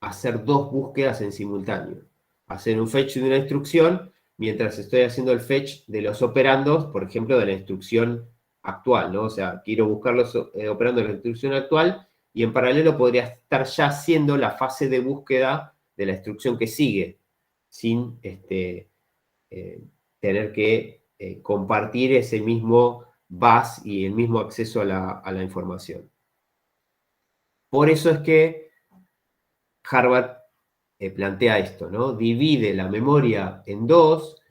hacer dos búsquedas en simultáneo. Hacer un fetch de una instrucción mientras estoy haciendo el fetch de los operandos, por ejemplo, de la instrucción actual, ¿no? O sea, quiero buscar los operandos de la instrucción actual y en paralelo podría estar ya haciendo la fase de búsqueda de la instrucción que sigue, sin tener que compartir ese mismo bus y el mismo acceso a la información. Por eso es que Harvard plantea esto, ¿no? Divide la memoria en dos,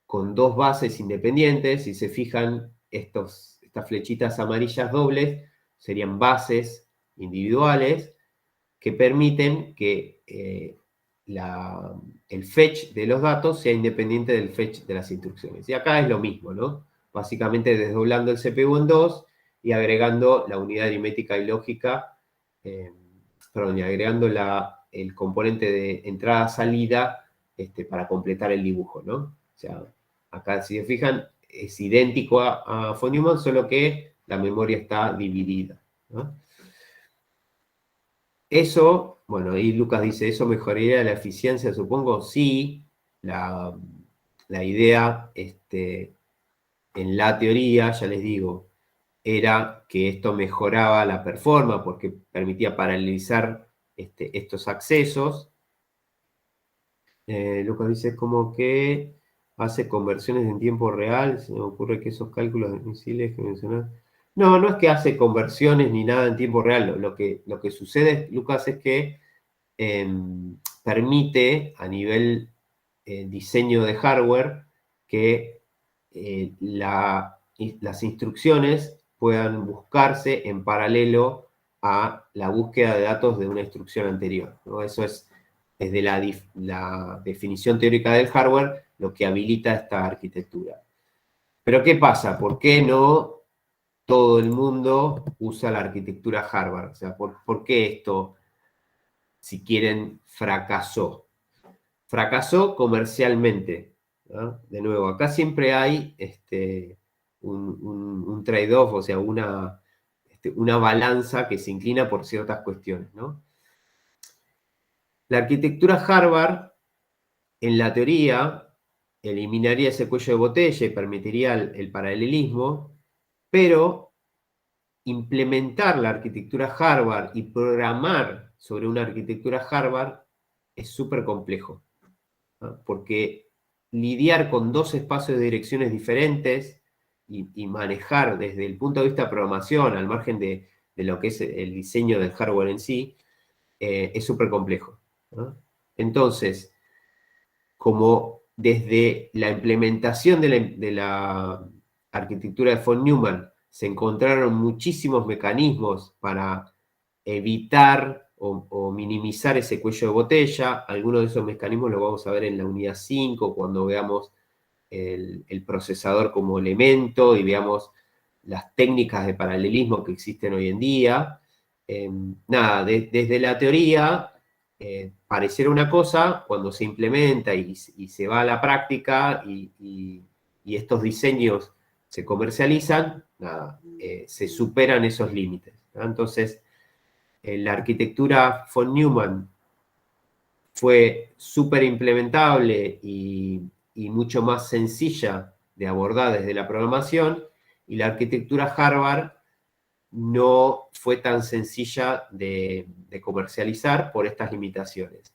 con dos bases independientes. Si se fijan, estas flechitas amarillas dobles serían bases individuales que permiten que el fetch de los datos sea independiente del fetch de las instrucciones. Y acá es lo mismo, ¿no? Básicamente desdoblando el CPU en dos y agregando la unidad aritmética y lógica, perdón, y agregando el componente de entrada-salida para completar el dibujo, ¿no? O sea, acá si se fijan es idéntico a von Neumann, solo que la memoria está dividida, ¿no? Eso, bueno, ahí Lucas dice, ¿eso mejoraría la eficiencia? Supongo, sí. La idea, en la teoría, ya les digo, era que esto mejoraba la performance porque permitía paralelizar estos accesos. Lucas dice como que hace conversiones en tiempo real. Se me ocurre que esos cálculos de misiles que mencionás. No, no es que hace conversiones ni nada en tiempo real. Lo que sucede, Lucas, es que permite a nivel diseño de hardware que las instrucciones puedan buscarse en paralelo a la búsqueda de datos de una instrucción anterior, ¿no? Eso es desde la definición teórica del hardware lo que habilita esta arquitectura. Pero ¿qué pasa? ¿Por qué no todo el mundo usa la arquitectura Harvard? O sea, ¿por qué esto, si quieren, fracasó? Fracasó comercialmente, ¿no? De nuevo, acá siempre hay un trade-off, o sea, una balanza que se inclina por ciertas cuestiones, ¿no? La arquitectura Harvard, en la teoría, eliminaría ese cuello de botella y permitiría el paralelismo, pero implementar la arquitectura Harvard y programar sobre una arquitectura Harvard es súper complejo, ¿no? Porque lidiar con dos espacios de direcciones diferentes y manejar desde el punto de vista de programación, al margen de lo que es el diseño del hardware en sí, es súper complejo, ¿no? Entonces, como desde la implementación de la arquitectura de von Neumann se encontraron muchísimos mecanismos para evitar o minimizar ese cuello de botella. Algunos de esos mecanismos los vamos a ver en la unidad 5, cuando veamos el procesador como elemento y veamos las técnicas de paralelismo que existen hoy en día. Nada, desde la teoría pareciera una cosa, cuando se implementa y se va a la práctica y estos diseños se comercializan, nada, se superan esos límites, ¿no? Entonces, la arquitectura von Neumann fue súper implementable y mucho más sencilla de abordar desde la programación, y la arquitectura Harvard no fue tan sencilla de comercializar por estas limitaciones.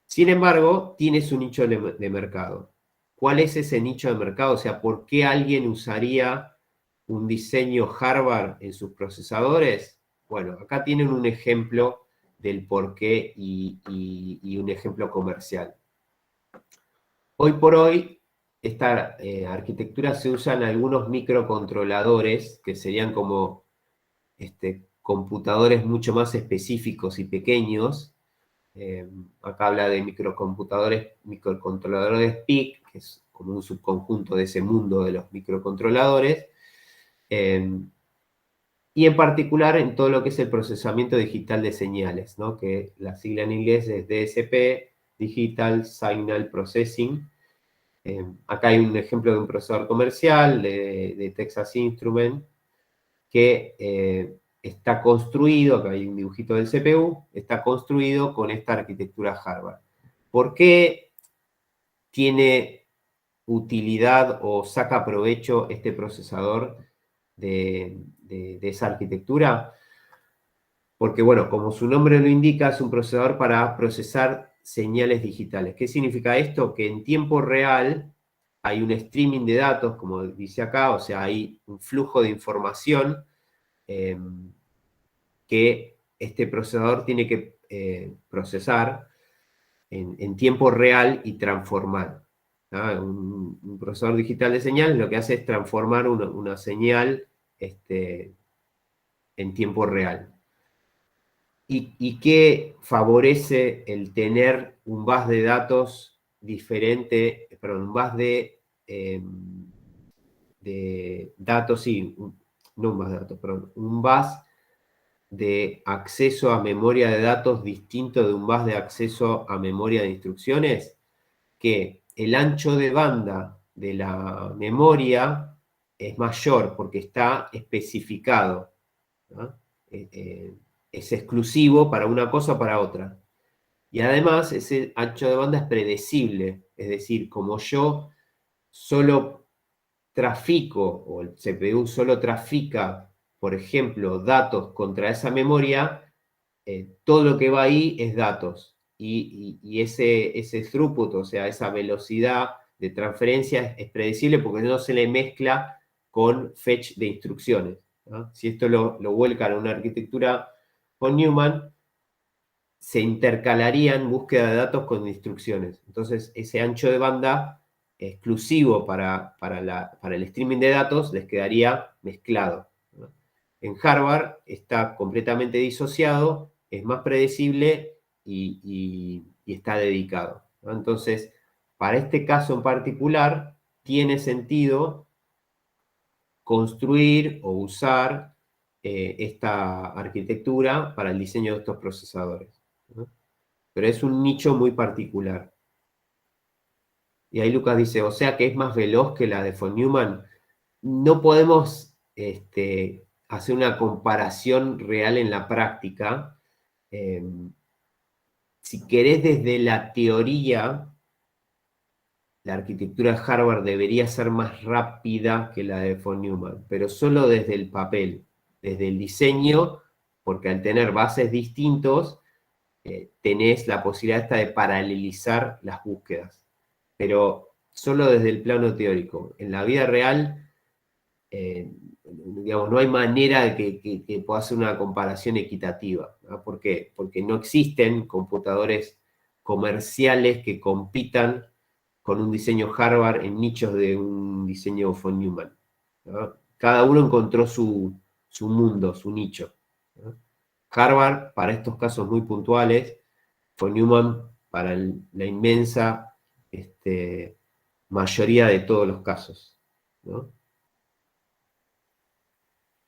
Sin embargo, tiene su nicho de mercado. ¿Cuál es ese nicho de mercado? O sea, ¿por qué alguien usaría un diseño Harvard en sus procesadores? Bueno, acá tienen un ejemplo del por qué y un ejemplo comercial. Hoy por hoy, esta arquitectura se usan algunos microcontroladores, que serían como computadores mucho más específicos y pequeños. Acá habla de microcontroladores PIC, que es como un subconjunto de ese mundo de los microcontroladores. Y en particular en todo lo que es el procesamiento digital de señales, ¿no? Que la sigla en inglés es DSP, Digital Signal Processing. Acá hay un ejemplo de un procesador comercial de Texas Instruments que está construido, acá hay un dibujito del CPU, está construido con esta arquitectura Harvard. ¿Por qué tiene utilidad o saca provecho este procesador de esa arquitectura? Porque, bueno, como su nombre lo indica, es un procesador para procesar señales digitales. ¿Qué significa esto? Que en tiempo real hay un streaming de datos, como dice acá, o sea, hay un flujo de información que este procesador tiene que procesar en tiempo real y transformar. Un procesador digital de señales lo que hace es transformar una señal en tiempo real. ¿Y qué favorece el tener un bus de datos diferente, perdón, un bus de datos, sí, no un bus de datos, perdón, un bus de acceso a memoria de datos distinto de un bus de acceso a memoria de instrucciones? Que el ancho de banda de la memoria es mayor porque está especificado, ¿no? Es exclusivo para una cosa o para otra. Y además ese ancho de banda es predecible, es decir, como yo solo trafico, o el CPU solo trafica, por ejemplo, datos contra esa memoria, todo lo que va ahí es datos. Y ese throughput, o sea, esa velocidad de transferencia es predecible porque no se le mezcla con fetch de instrucciones, ¿no? Si esto lo vuelcan a una arquitectura von Neumann, se intercalarían búsqueda de datos con instrucciones. Entonces, ese ancho de banda exclusivo para el streaming de datos les quedaría mezclado, ¿no? En Harvard está completamente disociado, es más predecible y está dedicado, ¿no? Entonces, para este caso en particular, tiene sentido construir o usar esta arquitectura para el diseño de estos procesadores, ¿no? Pero es un nicho muy particular. Y ahí Lucas dice, o sea que es más veloz que la de von Neumann. No podemos hacer una comparación real en la práctica. Si querés desde la teoría, la arquitectura de Harvard debería ser más rápida que la de von Neumann, pero solo desde el papel, desde el diseño, porque al tener bases distintos, tenés la posibilidad esta de paralelizar las búsquedas, pero solo desde el plano teórico. En la vida real, digamos, no hay manera de que pueda hacer una comparación equitativa, ¿no? ¿Por qué? Porque no existen computadores comerciales que compitan con un diseño Harvard en nichos de un diseño von Neumann, ¿no? Cada uno encontró su mundo, su nicho, ¿no? Harvard para estos casos muy puntuales, von Neumann para la inmensa mayoría de todos los casos, ¿no?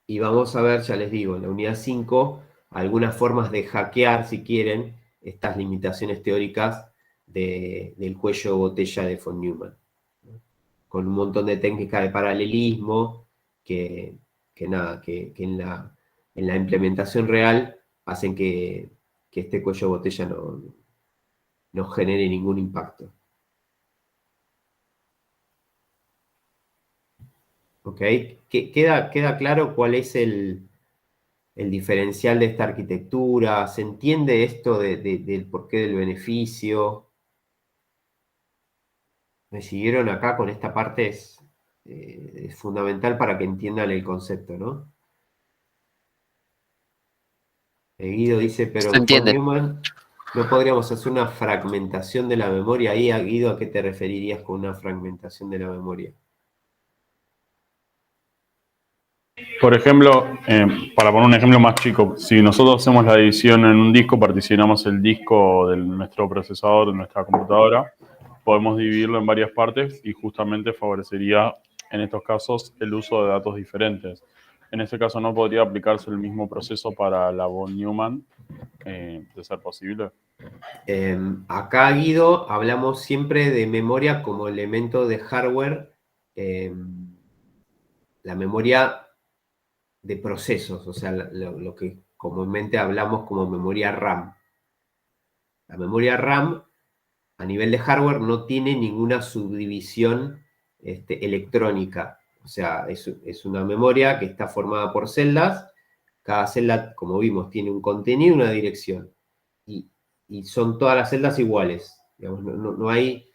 Y vamos a ver, ya les digo, en la unidad 5, algunas formas de hackear, si quieren, estas limitaciones teóricas del cuello de botella de von Neumann, ¿no? Con un montón de técnicas de paralelismo que en la implementación real hacen que este cuello de botella no genere ningún impacto. ¿Ok? ¿Queda claro cuál es el diferencial de esta arquitectura? ¿Se entiende esto del porqué del beneficio? ¿Me siguieron acá con esta parte? Es fundamental para que entiendan el concepto, ¿no? Guido dice, pero Se en von entiende. Neumann ¿No podríamos hacer una fragmentación de la memoria? Ahí, Guido, ¿a qué te referirías con una fragmentación de la memoria? Por ejemplo, para poner un ejemplo más chico, si nosotros hacemos la división en un disco, particionamos el disco de nuestro procesador, de nuestra computadora, podemos dividirlo en varias partes y justamente favorecería, en estos casos, el uso de datos diferentes. En este caso, ¿no podría aplicarse el mismo proceso para la von Neumann, de ser posible? Acá, Guido, hablamos siempre de memoria como elemento de hardware, la memoria de procesos, o sea, lo que comúnmente hablamos como memoria RAM. La memoria RAM, a nivel de hardware, no tiene ninguna subdivisión electrónica. O sea, es una memoria que está formada por celdas. Cada celda, como vimos, tiene un contenido y una dirección. Y son todas las celdas iguales. Digamos, no hay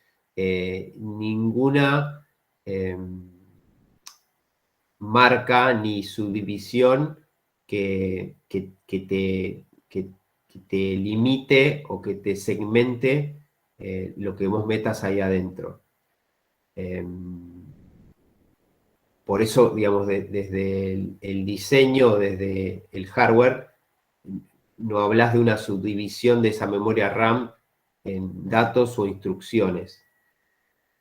ninguna marca ni subdivisión que te limite o que te segmente lo que vos metas ahí adentro. Por eso, digamos, desde el diseño, desde el hardware, no hablas de una subdivisión de esa memoria RAM en datos o instrucciones.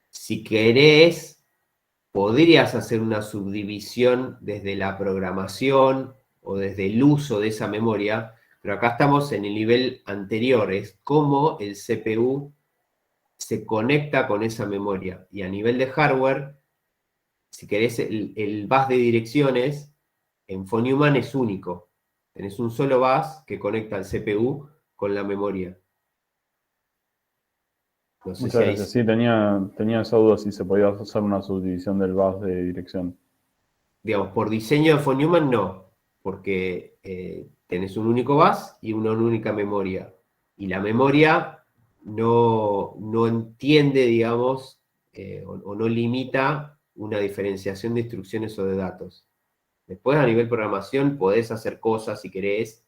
Si querés, podrías hacer una subdivisión desde la programación o desde el uso de esa memoria, pero acá estamos en el nivel anterior, es cómo el CPU se conecta con esa memoria. Y a nivel de hardware, si querés, el bus de direcciones en von Neumann es único. Tenés un solo bus que conecta al CPU con la memoria. No sé Muchas si gracias. Sí, tenía esa duda si se podía hacer una subdivisión del bus de dirección. Digamos, por diseño de von Neumann no, porque tenés un único bus y una única memoria. Y la memoria no entiende, digamos, o no limita una diferenciación de instrucciones o de datos. Después, a nivel programación, podés hacer cosas, si querés,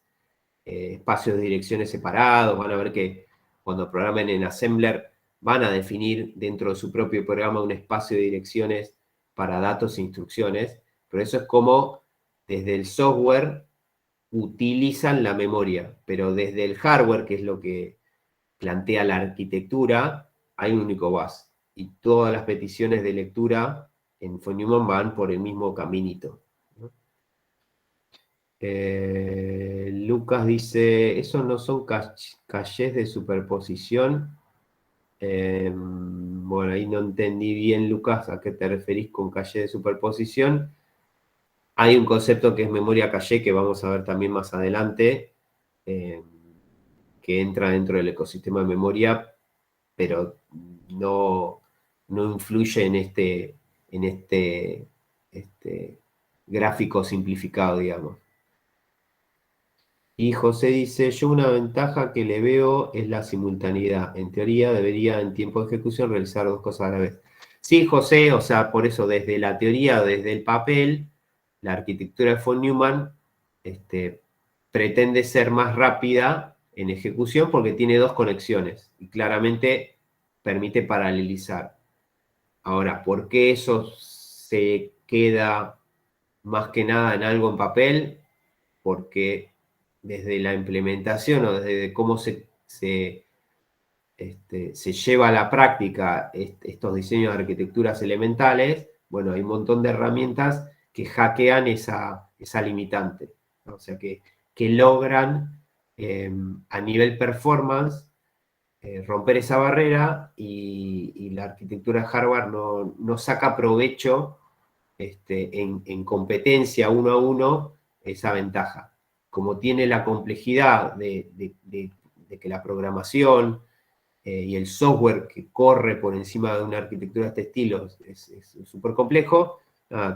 espacios de direcciones separados. Van a ver que cuando programen en Assembler, van a definir dentro de su propio programa un espacio de direcciones para datos e instrucciones. Pero eso es como desde el software utilizan la memoria. Pero desde el hardware, que es lo que plantea la arquitectura, hay un único bus. Y todas las peticiones de lectura en von Neumann van por el mismo caminito. Lucas dice, ¿esos no son cachés de superposición? Bueno, ahí no entendí bien, Lucas, a qué te referís con caché de superposición. Hay un concepto que es memoria caché, que vamos a ver también más adelante, que entra dentro del ecosistema de memoria, pero no influye en este gráfico simplificado, digamos. Y José dice, yo una ventaja que le veo es la simultaneidad. En teoría debería en tiempo de ejecución realizar dos cosas a la vez. Sí, José, o sea, por eso desde la teoría, desde el papel, la arquitectura de von Neumann pretende ser más rápida en ejecución porque tiene dos conexiones y claramente permite paralelizar. Ahora, ¿por qué eso se queda más que nada en algo en papel? Porque desde la implementación o desde cómo se lleva a la práctica estos diseños de arquitecturas elementales, bueno, hay un montón de herramientas que hackean esa limitante, ¿no? O sea, que logran a nivel performance romper esa barrera y la arquitectura de hardware no saca provecho en competencia uno a uno esa ventaja. Como tiene la complejidad de que la programación y el software que corre por encima de una arquitectura de este estilo es súper complejo,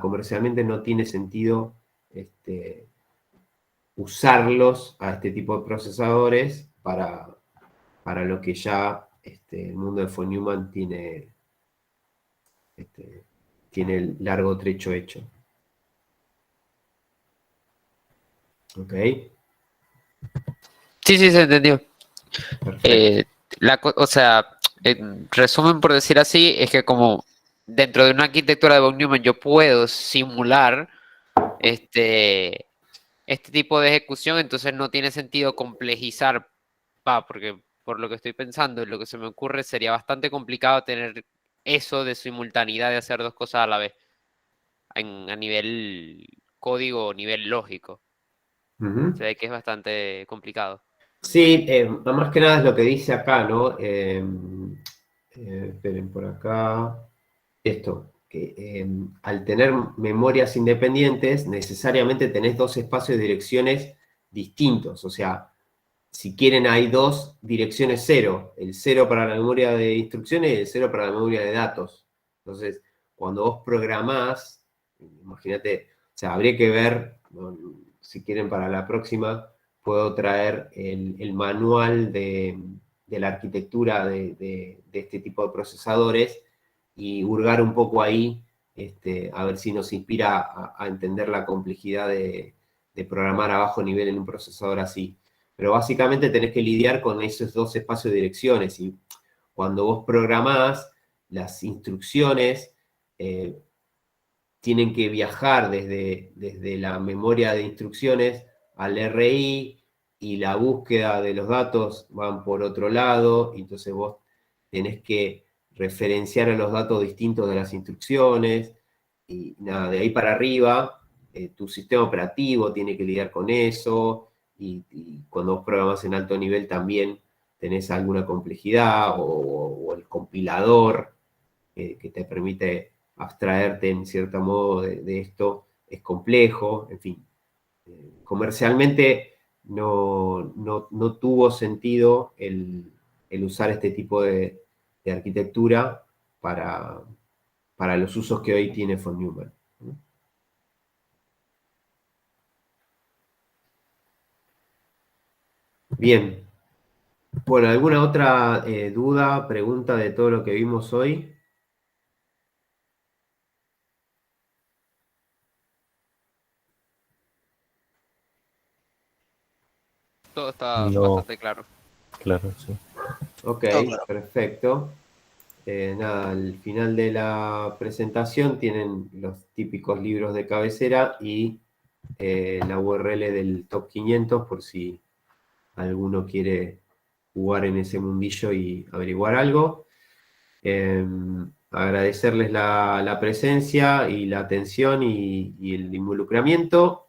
comercialmente no tiene sentido usarlos a este tipo de procesadores para lo que ya el mundo de von Neumann tiene el largo trecho hecho. ¿Ok? Sí, se entendió. Perfecto. O sea, en resumen, por decir así, es que como dentro de una arquitectura de von Neumann yo puedo simular este tipo de ejecución, entonces no tiene sentido complejizar, porque por lo que estoy pensando y lo que se me ocurre sería bastante complicado tener eso de simultaneidad de hacer dos cosas a la vez a nivel código o nivel lógico. Ujú. Se ve que es bastante complicado. Sí, más que nada es lo que dice acá, ¿no? Esperen por acá. Esto, que al tener memorias independientes, necesariamente tenés dos espacios de direcciones distintos. O sea, si quieren, hay dos direcciones cero. El cero para la memoria de instrucciones y el cero para la memoria de datos. Entonces, cuando vos programás, imagínate, o sea, habría que ver, ¿no? Si quieren para la próxima, puedo traer el manual de la arquitectura de este tipo de procesadores y hurgar un poco ahí, a ver si nos inspira a entender la complejidad de programar a bajo nivel en un procesador así. Pero básicamente tenés que lidiar con esos dos espacios de direcciones y cuando vos programás, las instrucciones tienen que viajar desde la memoria de instrucciones al RI y la búsqueda de los datos van por otro lado, y entonces vos tenés que referenciar a los datos distintos de las instrucciones, y nada, de ahí para arriba, tu sistema operativo tiene que lidiar con eso, y cuando vos programás en alto nivel también tenés alguna complejidad, o el compilador que te permite abstraerte en cierto modo de esto, es complejo, en fin. Comercialmente no tuvo sentido el usar este tipo de arquitectura para los usos que hoy tiene von Neumann. Bien. Bueno, ¿alguna otra duda, pregunta de todo lo que vimos hoy? Todo está No, bastante claro. claro, sí. Ok, Todo claro. perfecto. Nada, al final de la presentación tienen los típicos libros de cabecera y la URL del Top 500 por si alguno quiere jugar en ese mundillo y averiguar algo. Agradecerles la presencia y la atención y el involucramiento.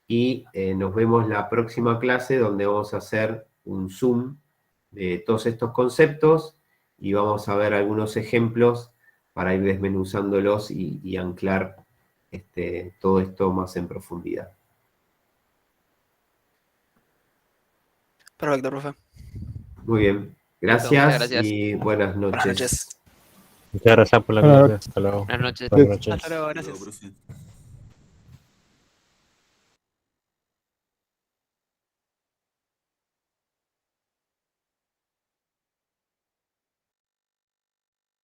Y nos vemos la próxima clase donde vamos a hacer un zoom de todos estos conceptos y vamos a ver algunos ejemplos para ir desmenuzándolos y anclar todo esto más en profundidad. Perfecto, profe. Muy bien, Muchas gracias gracias. y buenas noches. Buenas noches. Muchas gracias por la clase. Hasta luego. Buenas noches. Buenas noches. Hasta luego, gracias. Profe.